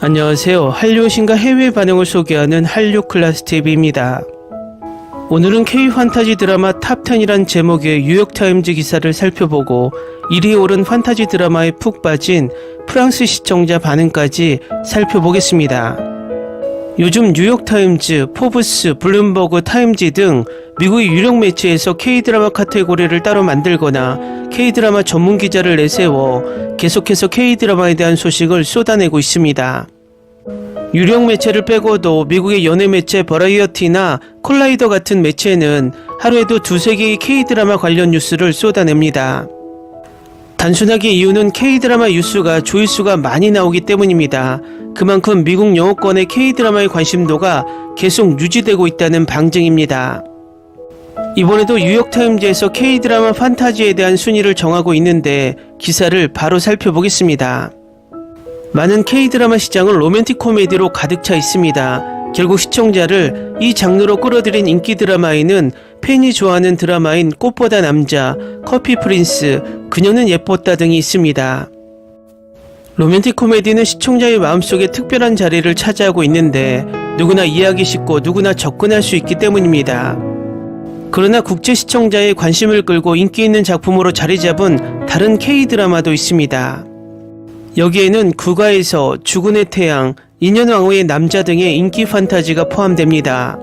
안녕하세요. 한류 신과 해외 반응을 소개하는 한류 클래스TV입니다. 오늘은 K-판타지 드라마 탑10이란 제목의 뉴욕타임즈 기사를 살펴보고 1위에 오른 판타지 드라마에 푹 빠진 프랑스 시청자 반응까지 살펴보겠습니다. 요즘 뉴욕타임즈, 포브스, 블룸버그 타임지 등 미국의 유력 매체에서 K-드라마 카테고리를 따로 만들거나 K-드라마 전문 기자를 내세워 계속해서 K-드라마에 대한 소식을 쏟아내고 있습니다. 유력 매체를 빼고도 미국의 연예 매체 버라이어티나 콜라이더 같은 매체는 하루에도 두세 개의 K-드라마 관련 뉴스를 쏟아냅니다. 단순하게 이유는 K-드라마 뉴스가 조회수가 많이 나오기 때문입니다. 그만큼 미국 영어권의 K-드라마의 관심도가 계속 유지되고 있다는 방증입니다. 이번에도 뉴욕타임즈에서 K-드라마 판타지에 대한 순위를 정하고 있는데 기사를 바로 살펴보겠습니다. 많은 K-드라마 시장은 로맨틱 코미디로 가득 차 있습니다. 결국 시청자를 이 장르로 끌어들인 인기 드라마에는 팬이 좋아하는 드라마인 꽃보다 남자, 커피 프린스, 그녀는 예뻤다 등이 있습니다. 로맨틱 코미디는 시청자의 마음속에 특별한 자리를 차지하고 있는데 누구나 이해하기 쉽고 누구나 접근할 수 있기 때문입니다. 그러나 국제 시청자의 관심을 끌고 인기 있는 작품으로 자리 잡은 다른 K-드라마도 있습니다. 여기에는 국가에서, 죽은의 태양, 인연왕후의 남자 등의 인기 판타지가 포함됩니다.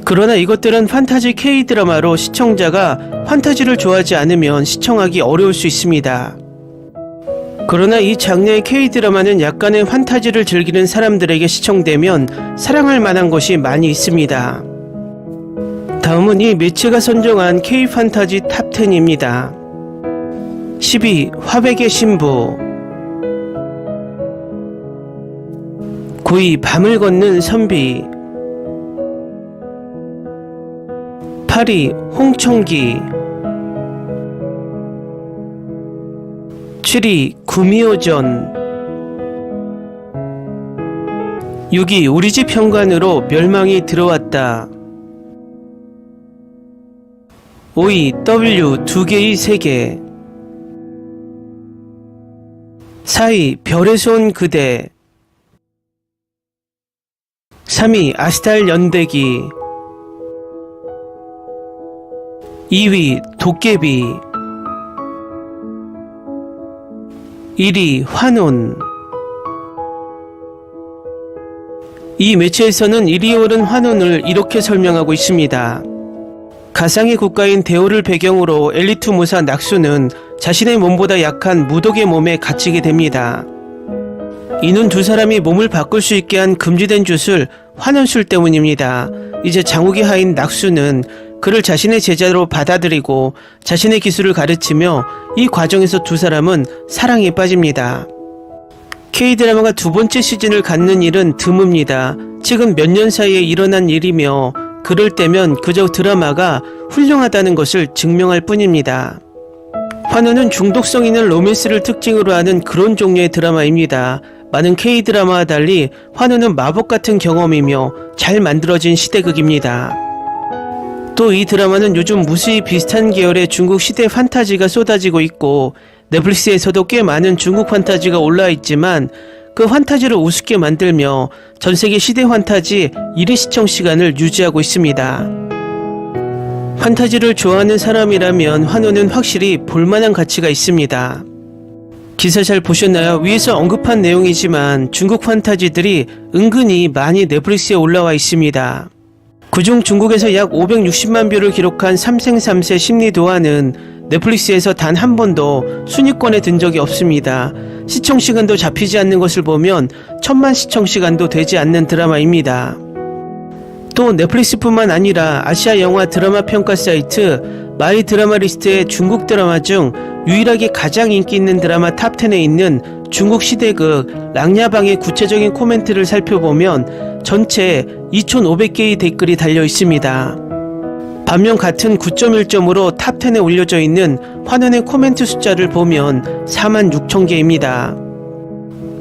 그러나 이것들은 판타지 K-드라마로 시청자가 판타지를 좋아하지 않으면 시청하기 어려울 수 있습니다. 그러나 이 장르의 K-드라마는 약간의 판타지를 즐기는 사람들에게 시청되면 사랑할 만한 것이 많이 있습니다. 다음은 이 매체가 선정한 K-판타지 탑10입니다. 10위 화백의 신부, 9위 밤을 걷는 선비, 8위 홍청기, 7위 구미호전, 6위 우리집 현관으로 멸망이 들어왔다, 5위 W 두 개의 세계, 4위 별에서 온 그대, 3위 아스탈 연대기, 2위 도깨비, 1위 환혼. 이 매체에서는 1위에 오른 환혼을 이렇게 설명하고 있습니다. 가상의 국가인 대오를 배경으로 엘리트 무사 낙수는 자신의 몸보다 약한 무독의 몸에 갇히게 됩니다. 이는 두 사람이 몸을 바꿀 수 있게 한 금지된 術을 환원술 때문입니다. 이제 장욱의 하인 낙수는 그를 자신의 제자로 받아들이고 자신의 기술을 가르치며 이 과정에서 두 사람은 사랑에 빠집니다. K-드라마가 두 번째 시즌을 갖는 일은 드뭅니다. 최근 몇 년 사이에 일어난 일이며 그럴 때면 그저 드라마가 훌륭하다는 것을 증명할 뿐입니다. 환호는 중독성 있는 로맨스를 특징으로 하는 그런 종류의 드라마입니다. 많은 K-드라마와 달리 환호는 마법 같은 경험이며 잘 만들어진 시대극입니다. 또 이 드라마는 요즘 무수히 비슷한 계열의 중국 시대 판타지가 쏟아지고 있고 넷플릭스에서도 꽤 많은 중국 판타지가 올라와 있지만 그 판타지를 우습게 만들며 전세계 시대 판타지 1위 시청 시간을 유지하고 있습니다. 판타지를 좋아하는 사람이라면 환호는 확실히 볼만한 가치가 있습니다. 기사 잘 보셨나요? 위에서 언급한 내용이지만 중국 판타지들이 은근히 많이 넷플릭스에 올라와 있습니다. 그중 중국에서 약 560만 뷰를 기록한 삼생삼세 심리도화는 넷플릭스에서 단 한 번도 순위권에 든 적이 없습니다. 시청시간도 잡히지 않는 것을 보면 1000만 시청시간도 되지 않는 드라마입니다. 또 넷플릭스뿐만 아니라 아시아 영화 드라마 평가 사이트 마이 드라마 리스트의 중국 드라마 중 유일하게 가장 인기 있는 드라마 탑10에 있는 중국 시대극 랑야방의 구체적인 코멘트를 살펴보면 전체 2500개의 댓글이 달려 있습니다. 반면 같은 9.1점으로 탑10에 올려져 있는 환원의 코멘트 숫자를 보면 46,000개입니다.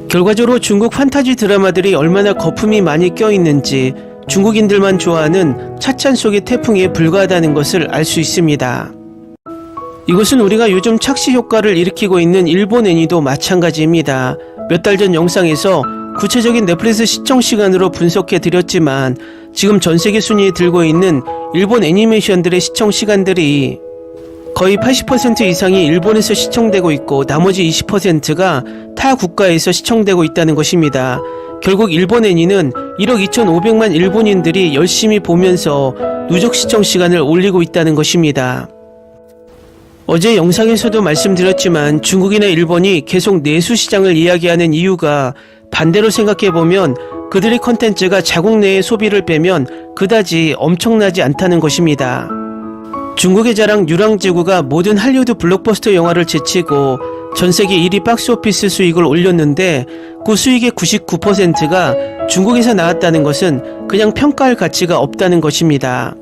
결과적으로 중국 판타지 드라마들이 얼마나 거품이 많이 껴있는지 중국인들만 좋아하는 차찬 속의 태풍에 불과하다는 것을 알 수 있습니다. 이것은 우리가 요즘 착시 효과를 일으키고 있는 일본 애니도 마찬가지입니다. 몇 달 전 영상에서 구체적인 넷플릭스 시청 시간으로 분석해 드렸지만 지금 전세계 순위에 들고 있는 일본 애니메이션들의 시청 시간들이 거의 80% 이상이 일본에서 시청되고 있고 나머지 20%가 타 국가에서 시청되고 있다는 것입니다. 결국 일본 애니는 1억 2,500만 일본인들이 열심히 보면서 누적 시청 시간을 올리고 있다는 것입니다. 어제 영상에서도 말씀드렸지만 중국이나 일본이 계속 내수 시장을 이야기하는 이유가 반대로 생각해보면 그들의 컨텐츠가 자국 내의 소비를 빼면 그다지 엄청나지 않다는 것입니다. 중국의 자랑 유랑지구가 모든 할리우드 블록버스터 영화를 제치고 전세계 1위 박스오피스 수익을 올렸는데 그 수익의 99%가 중국에서 나왔다는 것은 그냥 평가할 가치가 없다는 것입니다.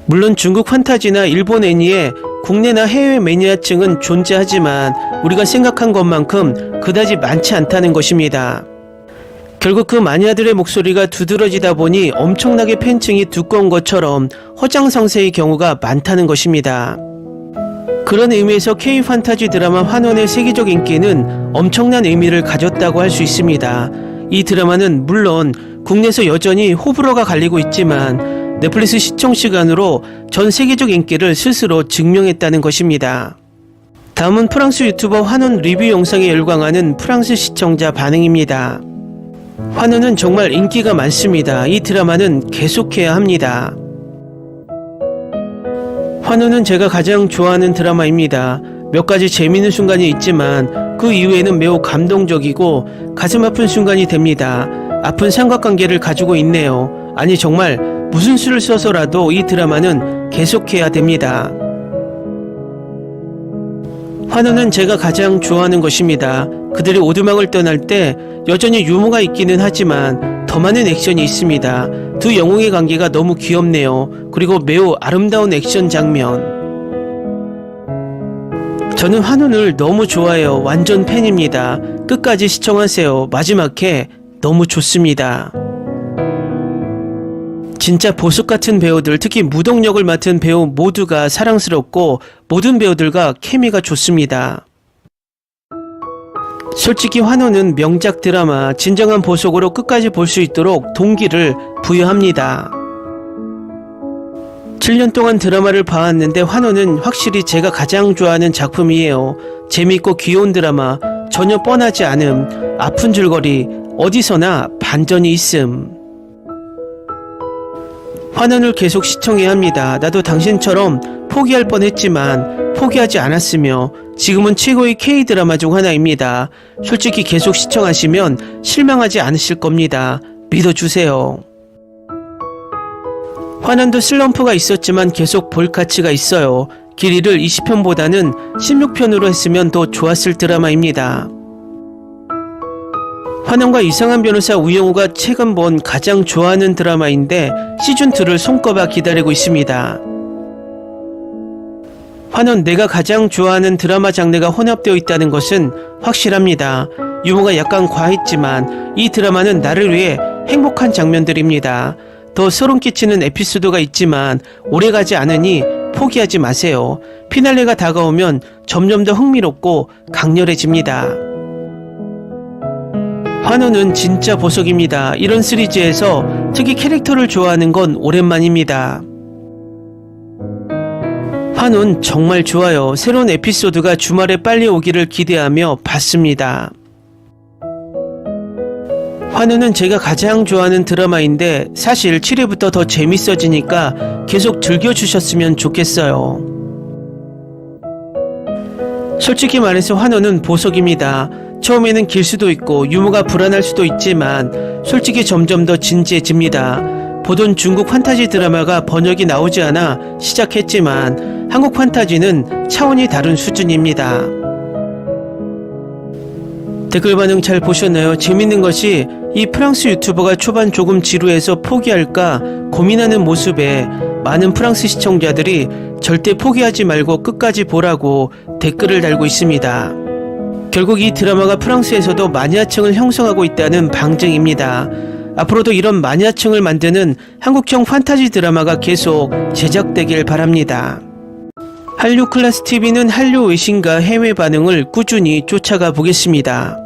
물론 중국 판타지나 일본 애니에 국내나 해외 매니아층은 존재하지만 우리가 생각한 것만큼 그다지 많지 않다는 것입니다. 결국 그 마니아들의 목소리가 두드러지다 보니 엄청나게 팬층이 두꺼운 것처럼 허장상세의 경우가 많다는 것입니다. 그런 의미에서 K-판타지 드라마 환원의 세계적 인기는 엄청난 의미를 가졌다고 할 수 있습니다. 이 드라마는 물론 국내에서 여전히 호불호가 갈리고 있지만 넷플릭스 시청 시간으로 전 세계적 인기를 스스로 증명했다는 것입니다. 다음은 프랑스 유튜버 환원 리뷰 영상에 열광하는 프랑스 시청자 반응입니다. 환원은 정말 인기가 많습니다. 이 드라마는 계속해야 합니다. 환원은 제가 가장 좋아하는 드라마입니다. 몇 가지 재미있는 순간이 있지만 그 이후에는 매우 감동적이고 가슴 아픈 순간이 됩니다. 아픈 삼각관계를 가지고 있네요. 아니 정말 무슨 수를 써서라도 이 드라마는 계속해야 됩니다. 환원은 제가 가장 좋아하는 것입니다. 그들이 오두막을 떠날 때 여전히 유머가 있기는 하지만 더 많은 액션이 있습니다. 두 영웅의 관계가 너무 귀엽네요. 그리고 매우 아름다운 액션 장면. 저는 환원을 너무 좋아해요. 완전 팬입니다. 끝까지 시청하세요. 마지막 회 너무 좋습니다. 진짜 보석 같은 배우들, 특히 무동 역을 맡은 배우 모두가 사랑스럽고 모든 배우들과 케미가 좋습니다. 솔직히 환원은 명작 드라마, 진정한 보석으로 끝까지 볼 수 있도록 동기를 부여합니다. 7년 동안 드라마를 봐왔는데 환원은 확실히 제가 가장 좋아하는 작품이에요. 재미있고 귀여운 드라마, 전혀 뻔하지 않음, 아픈 줄거리, 어디서나 반전이 있음. 환원을 계속 시청해야 합니다. 나도 당신처럼 포기할 뻔했지만 포기하지 않았으며 지금은 최고의 K-드라마 중 하나입니다. 솔직히 계속 시청하시면 실망하지 않으실 겁니다. 믿어주세요. 환원도 슬럼프가 있었지만 계속 볼 가치가 있어요. 길이를 20편보다는 16편으로 했으면 더 좋았을 드라마입니다. 환원과 이상한 변호사 우영우가 최근 본 가장 좋아하는 드라마인데 시즌2를 손꼽아 기다리고 있습니다. 환원 내가 가장 좋아하는 드라마 장르가 혼합되어 있다는 것은 확실합니다. 유머가 약간 과했지만 이 드라마는 나를 위해 행복한 장면들입니다. 더 소름 끼치는 에피소드가 있지만 오래가지 않으니 포기하지 마세요. 피날레가 다가오면 점점 더 흥미롭고 강렬해집니다. 환원은 진짜 보석입니다. 이런 시리즈에서 특히 캐릭터를 좋아하는 건 오랜만입니다. 환원 정말 좋아요. 새로운 에피소드가 주말에 빨리 오기를 기대하며 봤습니다. 환원은 제가 가장 좋아하는 드라마인데 사실 7회부터 더 재밌어지니까 계속 즐겨주셨으면 좋겠어요. 솔직히 말해서 환원은 보석입니다. 처음에는 길 수도 있고 유머가 불안할 수도 있지만 솔직히 점점 더 진지해집니다. 보던 중국 판타지 드라마가 번역이 나오지 않아 시작했지만 한국 판타지는 차원이 다른 수준입니다. 댓글 반응 잘 보셨나요? 재밌는 것이 이 프랑스 유튜버가 초반 조금 지루해서 포기할까 고민하는 모습에 많은 프랑스 시청자들이 절대 포기하지 말고 끝까지 보라고 댓글을 달고 있습니다. 결국 이 드라마가 프랑스에서도 마니아층을 형성하고 있다는 방증입니다. 앞으로도 이런 마니아층을 만드는 한국형 판타지 드라마가 계속 제작되길 바랍니다. 한류 클래스 TV는 한류 외신과 해외 반응을 꾸준히 쫓아가 보겠습니다.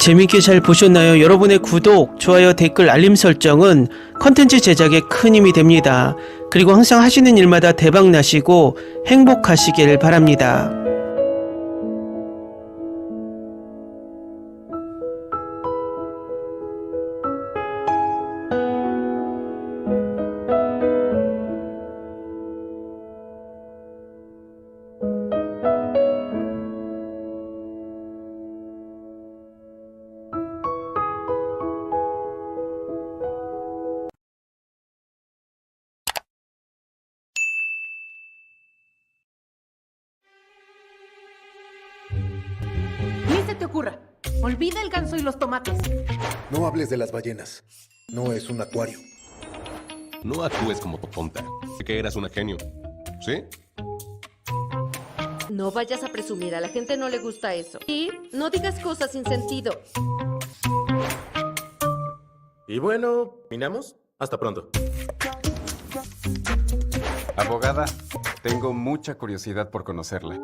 재밌게 잘 보셨나요? 여러분의 구독, 좋아요, 댓글, 알림 설정은 컨텐츠 제작에 큰 힘이 됩니다. 그리고 항상 하시는 일마다 대박 나시고 행복하시길 바랍니다. Ni se te ocurra. Olvida el ganso y los tomates. No hables de las ballenas. No es un acuario. No actúes como tonta. Sé que eras una genio. ¿Sí? No vayas a presumir, a la gente no le gusta eso. Y no digas cosas sin sentido. Y bueno, ¿minamos? Hasta pronto. Abogada, tengo mucha curiosidad por conocerla.